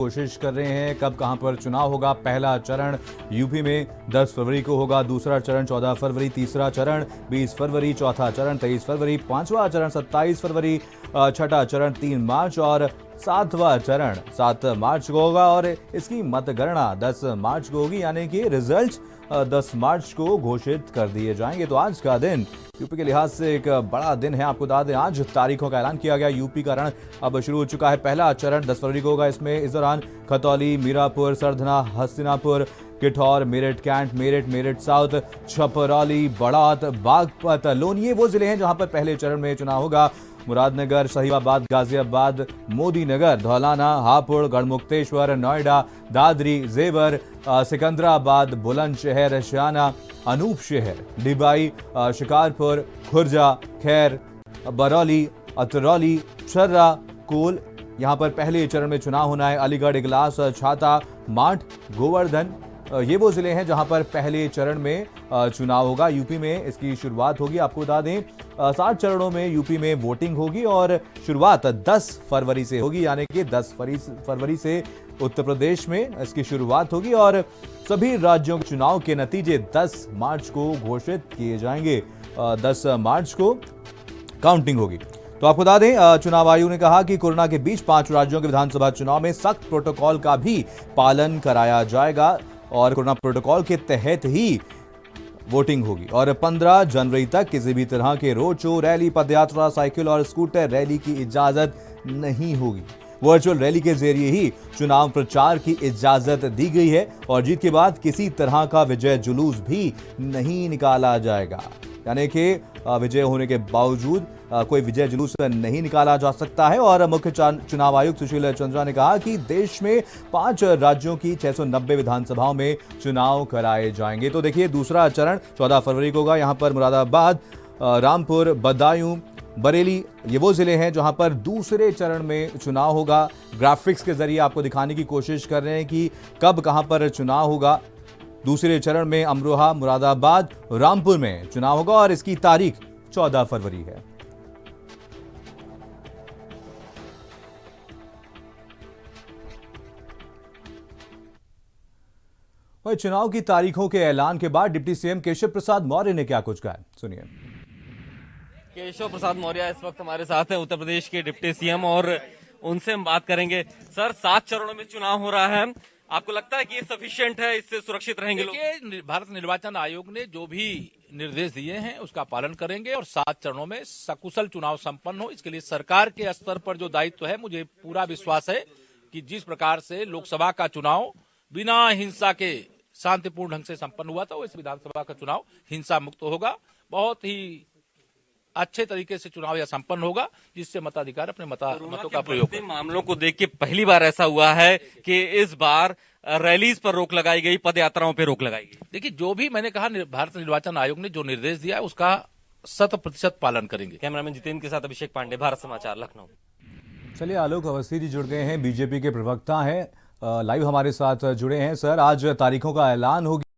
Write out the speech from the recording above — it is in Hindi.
कोशिश कर रहे हैं कब कहां पर चुनाव होगा। पहला चरण यूपी में 10 फरवरी को होगा, दूसरा चरण 14 फरवरी, तीसरा चरण 20 फरवरी, चौथा चरण 23 फरवरी, पांचवा चरण 27 फरवरी, छठा चरण 3 मार्च और सातवां चरण 7 मार्च को होगा और इसकी मतगणना 10 मार्च को होगी, यानी कि रिजल्ट 10 मार्च को घोषित कर दिए जाएंगे। तो आज का दिन यूपी के लिहाज से एक बड़ा दिन है। आपको बता दें आज तारीखों का ऐलान किया गया। यूपी का रण अब शुरू हो चुका है। पहला चरण 10 फरवरी को होगा। इस दौरान खतौली, मीरापुर, सरधना, हस्तिनापुर, किठौर, मेरठ कैंट, मेरठ साउथ, छपरौली, बड़ौत, बागपत, लोन ये वो जिले हैं जहां पर पहले चरण में चुनाव होगा। मुरादनगर, शहीबाबाद, गाजियाबाद, मोदीनगर, धौलाना, हापुड़, गढ़मुक्तेश्वर, नोएडा, दादरी, जेवर, सिकंदराबाद, बुलंदशहर, शाना, अनूप शहर, डिबाई, शिकारपुर, खुर्जा, खैर, बरौली, अतरौली, छर्रा, कोल, यहां पर पहले चरण में चुनाव होना है। अलीगढ़, इगलास, छाता, माठ, गोवर्धन, ये वो जिले हैं जहां पर पहले चरण में चुनाव होगा। यूपी में इसकी शुरुआत होगी। आपको बता दें 7 चरणों में यूपी में वोटिंग होगी और शुरुआत 10 फरवरी से होगी, यानी कि 10 फरवरी से उत्तर प्रदेश में इसकी शुरुआत होगी और सभी राज्यों के चुनाव के नतीजे 10 मार्च को घोषित किए जाएंगे। 10 मार्च को काउंटिंग होगी। तो आपको बता दें चुनाव आयोग ने कहा कि कोरोना के बीच 5 राज्यों के विधानसभा चुनाव में सख्त प्रोटोकॉल का भी पालन कराया जाएगा और कोरोना प्रोटोकॉल के तहत ही वोटिंग होगी और 15 जनवरी तक किसी भी तरह के रोड शो, रैली, पदयात्रा, साइकिल और स्कूटर रैली की इजाजत नहीं होगी। वर्चुअल रैली के जरिए ही चुनाव प्रचार की इजाजत दी गई है और जीत के बाद किसी तरह का विजय जुलूस भी नहीं निकाला जाएगा, यानी कि विजय होने के बावजूद कोई विजय जुलूस नहीं निकाला जा सकता है। और मुख्य चुनाव आयुक्त सुशील चंद्रा ने कहा कि देश में 5 राज्यों की 690 विधानसभाओं में चुनाव कराए जाएंगे। तो देखिए दूसरा चरण 14 फरवरी को होगा। यहां पर मुरादाबाद, रामपुर, बदायूं, बरेली ये वो जिले हैं जहां पर दूसरे चरण में चुनाव होगा। ग्राफिक्स के जरिए आपको दिखाने की कोशिश कर रहे हैं कि कब कहां पर चुनाव होगा। दूसरे चरण में अमरोहा, मुरादाबाद, रामपुर में चुनाव होगा और इसकी तारीख 14 फरवरी है। और चुनाव की तारीखों के ऐलान के बाद डिप्टी सीएम केशव प्रसाद मौर्य ने क्या कुछ कहा, सुनिए। केशव प्रसाद मौर्य इस वक्त हमारे साथ हैं, उत्तर प्रदेश के डिप्टी सीएम, और उनसे हम बात करेंगे। सर 7 चरणों में चुनाव हो रहा है, आपको लगता है कि ये सफिशिएंट है, इससे सुरक्षित रहेंगे लोग? भारत निर्वाचन आयोग ने जो भी निर्देश दिए हैं उसका पालन करेंगे और 7 चरणों में सकुशल चुनाव संपन्न हो, इसके लिए सरकार के स्तर पर जो दायित्व है, मुझे पूरा विश्वास है कि जिस प्रकार से लोकसभा का चुनाव बिना हिंसा के शांतिपूर्ण ढंग से संपन्न हुआ था, वैसे विधानसभा का चुनाव हिंसा मुक्त होगा, बहुत ही अच्छे तरीके से चुनाव यह संपन्न होगा, जिससे मताधिकार अपने मतों का प्रयोग। मामलों को देख के पहली बार ऐसा हुआ है कि इस बार रैलीज पर रोक लगाई गई, पद यात्राओं पर रोक लगाई गई। देखिए जो भी मैंने कहा, भारत निर्वाचन आयोग ने जो निर्देश दिया है उसका 100% पालन करेंगे। कैमरामैन जितेंद्र के साथ अभिषेक पांडे, भारत समाचार, लखनऊ। चलिए आलोक अवस्थी जी जुड़ गए हैं, बीजेपी के प्रवक्ता हैं, लाइव हमारे साथ जुड़े हैं। सर आज तारीखों का ऐलान होगी।